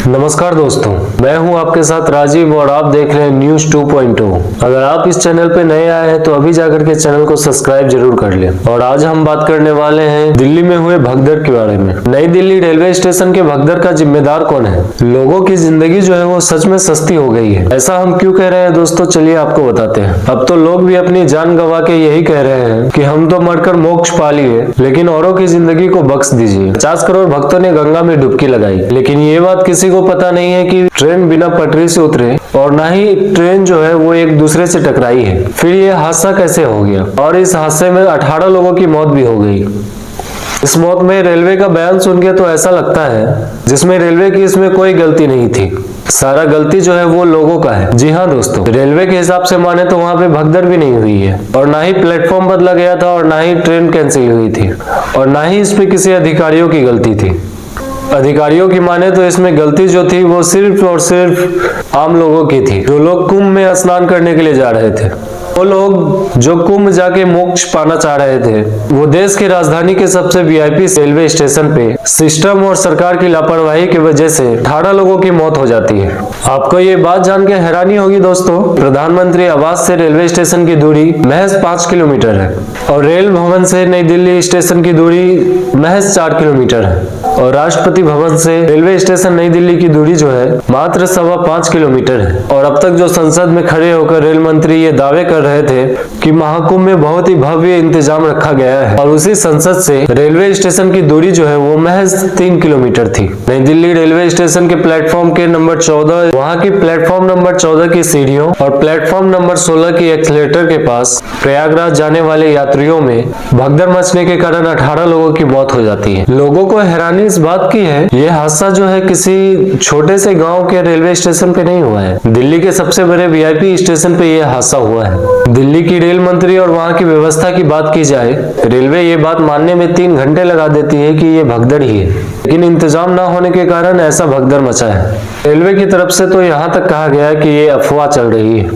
नमस्कार दोस्तों, मैं हूं आपके साथ राजीव और आप देख रहे हैं न्यूज 2.0। अगर आप इस चैनल पे नए आए हैं तो अभी जाकर के चैनल को सब्सक्राइब जरूर कर लें। और आज हम बात करने वाले हैं दिल्ली में हुए भगदड़ के बारे में। नई दिल्ली रेलवे स्टेशन के भगदड़ का जिम्मेदार कौन है? लोगों की जिंदगी जो है वो सच में सस्ती हो गई है। ऐसा हम क्यों कह रहे हैं दोस्तों, चलिए आपको बताते हैं। अब तो लोग भी अपनी जान गंवा के यही कह रहे हैं कि हम तो मरकर मोक्ष पा लिए, लेकिन औरों की जिंदगी को बख्श दीजिए। 50 करोड़ भक्तों ने गंगा में डुबकी लगाई, लेकिन ये बात किसी को पता नहीं है कि ट्रेन बिना पटरी से उतरे और ना ही ट्रेन जो है वो एक दूसरे से टकराई है। फिर ये हादसा कैसे हो गया? और इस हादसे में 18 लोगों की मौत भी हो गई। इस मौत में रेलवे का बयान सुन के तो ऐसा लगता है जिसमें रेलवे की इसमें कोई गलती नहीं थी। सारा गलती जो है वो लोगों का है। जी हाँ दोस्तों, रेलवे के हिसाब से माने तो वहां पे भगदड़ भी नहीं हुई है, और ना ही प्लेटफॉर्म बदला गया था, और ना ही ट्रेन कैंसिल हुई थी, और ना ही इसमें किसी अधिकारियों की गलती थी। अधिकारियों की माने तो इसमें गलती जो थी वो सिर्फ और सिर्फ आम लोगों की थी, जो लोग कुंभ में स्नान करने के लिए जा रहे थे। वो लोग जो कुंभ जाके मोक्ष पाना चाह रहे थे, वो देश की राजधानी के सबसे वीआईपी रेलवे स्टेशन पे सिस्टम और सरकार की लापरवाही की वजह से 18 लोगों की मौत हो जाती है। आपको ये बात जान के हैरानी होगी दोस्तों, प्रधानमंत्री आवास से रेलवे स्टेशन की दूरी महज 5 किलोमीटर है, और रेल भवन से नई दिल्ली स्टेशन की दूरी महज 4 किलोमीटर है, और राष्ट्रपति भवन से रेलवे स्टेशन नई दिल्ली की दूरी जो है मात्र 5.25 किलोमीटर है। और अब तक जो संसद में खड़े होकर रेल मंत्री ये दावे कर रहे थे कि महाकुंभ में बहुत ही भव्य इंतजाम रखा गया है, और उसी संसद से रेलवे स्टेशन की दूरी जो है वो महज 3 किलोमीटर थी। नई दिल्ली रेलवे स्टेशन के प्लेटफॉर्म के नंबर 14, वहाँ की प्लेटफॉर्म नंबर 14 की सीढ़ियों और प्लेटफॉर्म नंबर 16 की एक्सीलेटर के पास प्रयागराज जाने वाले यात्रियों में भगदड़ मचने के कारण 18 लोगों की मौत हो जाती है। लोगों को हैरानी इस बात की है, ये हादसा जो है किसी छोटे से गांव के रेलवे स्टेशन पे नहीं हुआ है, दिल्ली के सबसे बड़े वीआईपी स्टेशन पे ये हादसा हुआ है। दिल्ली की रेल मंत्री और वहां की व्यवस्था की बात की जाए, रेलवे ये बात मानने में 3 घंटे लगा देती है कि ये भगदड़ ही है, लेकिन इंतजाम ना होने के कारण ऐसा भगदड़ मचा है। रेलवे की तरफ से तो यहाँ तक कहा गया है कि ये अफवाह चल रही है,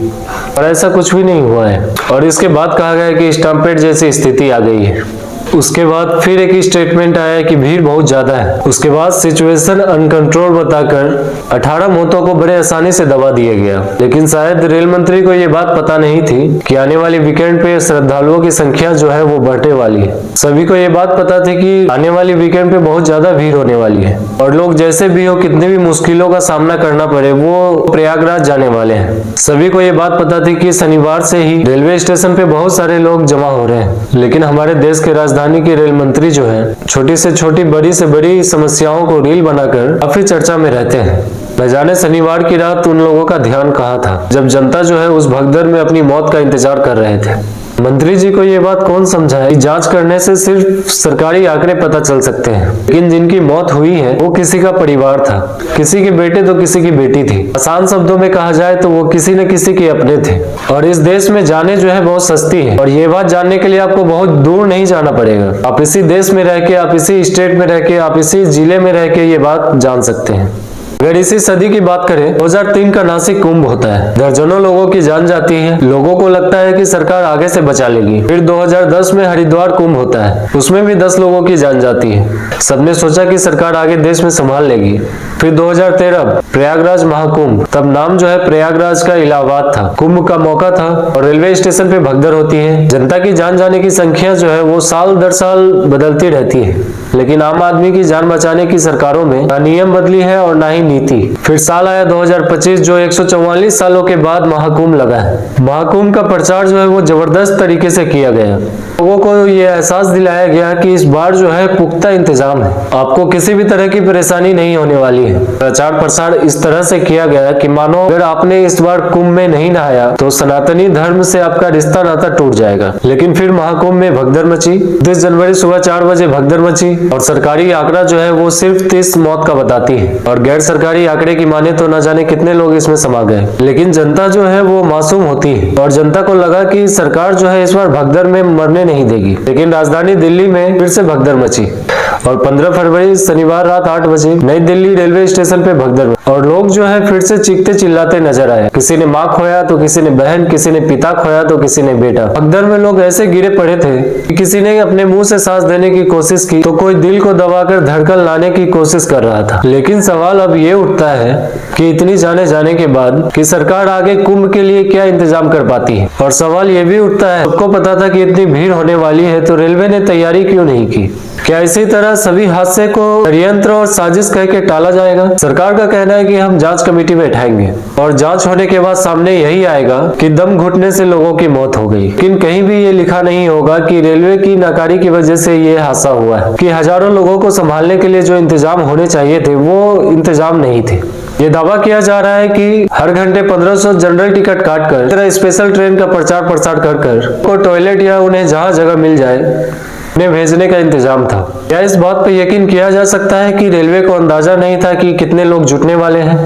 और ऐसा कुछ भी नहीं हुआ है। और इसके बाद कहा गया कि स्टैम्पेड जैसी स्थिति आ गई है। उसके बाद फिर एक स्टेटमेंट आया कि भीड़ बहुत ज्यादा है। उसके बाद सिचुएशन अनकंट्रोल बताकर 18 मौतों को बड़े आसानी से दबा दिया गया। लेकिन शायद रेल मंत्री को ये बात पता नहीं थी कि आने वाली वीकेंड पे श्रद्धालुओं की संख्या जो है वो बढ़ने वाली है। सभी को ये बात पता थी कि आने वाली वीकेंड पे बहुत ज्यादा भीड़ होने वाली है, और लोग जैसे भी हो, कितनी भी मुश्किलों का सामना करना पड़े, वो प्रयागराज जाने वाले हैं। सभी को ये बात पता थी कि शनिवार से ही रेलवे स्टेशन पे बहुत सारे लोग जमा हो रहे हैं। लेकिन हमारे देश के राजधानी के रेल मंत्री जो है छोटी से छोटी, बड़ी से बड़ी समस्याओं को रील बनाकर काफी चर्चा में रहते हैं। न जाने शनिवार की रात उन लोगों का ध्यान कहाँ था, जब जनता जो है उस भगदड़ में अपनी मौत का इंतजार कर रहे थे। मंत्री जी को ये बात कौन समझाए कि जांच करने से सिर्फ सरकारी आंकड़े पता चल सकते हैं, लेकिन जिनकी मौत हुई है वो किसी का परिवार था, किसी के बेटे तो किसी की बेटी थी। आसान शब्दों में कहा जाए तो वो किसी न किसी के अपने थे। और इस देश में जाने जो है बहुत सस्ती है, और ये बात जानने के लिए आपको बहुत दूर नहीं जाना पड़ेगा। आप इसी देश में रह के, आप इसी स्टेट में रह के, आप इसी जिले में रह के ये बात जान सकते हैं। अगर इसी सदी की बात करें, 2003 का नासिक कुंभ होता है, दर्जनों लोगों की जान जाती है। लोगों को लगता है कि सरकार आगे से बचा लेगी। फिर 2010 में हरिद्वार कुंभ होता है, उसमें भी 10 लोगों की जान जाती है। सबने सोचा कि सरकार आगे देश में संभाल लेगी। फिर 2013 प्रयागराज महाकुंभ, तब नाम जो है प्रयागराज का इलाहाबाद था। कुंभ का मौका था और रेलवे स्टेशन पे भगदड़ होती है। जनता की जान जाने की संख्या जो है वो साल दर साल बदलती रहती है, लेकिन आम आदमी की जान बचाने की सरकारों में ना नियम बदली है और ना ही नीति। फिर साल आया 2025, जो 144 सालों के बाद महाकुंभ लगा है। महाकुंभ का प्रचार जो है वो जबरदस्त तरीके से किया गया। लोगों को ये एहसास दिलाया गया कि इस बार जो है पुख्ता इंतजाम है, आपको किसी भी तरह की परेशानी नहीं होने वाली है। प्रचार प्रसार इस तरह से किया गया कि मानो अगर आपने इस बार कुंभ में नहीं नहाया तो सनातनी धर्म से आपका रिश्ता नाता टूट जाएगा। लेकिन फिर महाकुंभ में भगदड़ मची। 30 जनवरी सुबह 4 बजे भगदड़ मची, और सरकारी आंकड़ा जो है वो सिर्फ 30 मौत का बताती है, और गैर सरकारी आंकड़े की माने तो न जाने कितने लोग इसमें समा गए। लेकिन जनता जो है वो मासूम होती है, और जनता को लगा कि सरकार जो है इस बार भगदड़ में मरने नहीं देगी। लेकिन राजधानी दिल्ली में फिर से भगदड़ मची, और 15 फरवरी शनिवार रात 8 बजे नई दिल्ली रेलवे स्टेशन पे भगदड़, और लोग लोग जो है फिर से चीखते चिल्लाते नजर आए। किसी ने माँ खोया तो किसी ने बहन, किसी ने पिता खोया तो किसी ने बेटा। भगदड़ में लोग ऐसे गिरे पड़े थे कि किसी ने अपने मुंह से सांस देने की कोशिश की तो कोई दिल को दबाकर धड़कन लाने की कोशिश कर रहा था। लेकिन सवाल अब ये उठता है कि इतनी जाने के बाद कि सरकार आगे कुंभ के लिए क्या इंतजाम कर पाती है। और सवाल ये भी उठता है, सबको पता था कि इतनी भीड़ होने वाली है तो रेलवे ने तैयारी क्यों नहीं की? क्या इसी तरह सभी हादसे को षड्यंत्र और साजिश कह के टाला जाएगा? सरकार का कहना है कि हम जांच कमेटी बैठाएंगे और जांच होने के बाद सामने यही आएगा कि दम घुटने से लोगों की मौत हो गई। लेकिन कहीं भी ये लिखा नहीं होगा कि रेलवे की नाकारी की वजह से ये हादसा हुआ है, कि हजारों लोगों को संभालने के लिए जो इंतजाम होने चाहिए थे वो इंतजाम नहीं थे। ये दावा किया जा रहा है कि हर घंटे 1500 जनरल टिकट काटकर तरह स्पेशल ट्रेन का प्रचार प्रसार कर को टॉयलेट या उन्हें जहां जगह मिल जाए उन्हें भेजने का इंतजाम था। क्या इस बात पर यकीन किया जा सकता है कि रेलवे को अंदाजा नहीं था कि कितने लोग जुटने वाले हैं?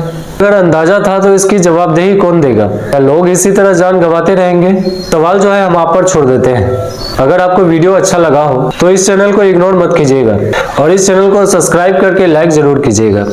अगर अंदाजा था तो इसकी जवाबदेही कौन देगा? क्या लोग इसी तरह जान गंवाते रहेंगे? सवाल जो है हम आप पर छोड़ देते हैं। अगर आपको वीडियो अच्छा लगा हो तो इस चैनल को इग्नोर मत कीजिएगा और इस चैनल को सब्सक्राइब करके लाइक जरूर कीजिएगा।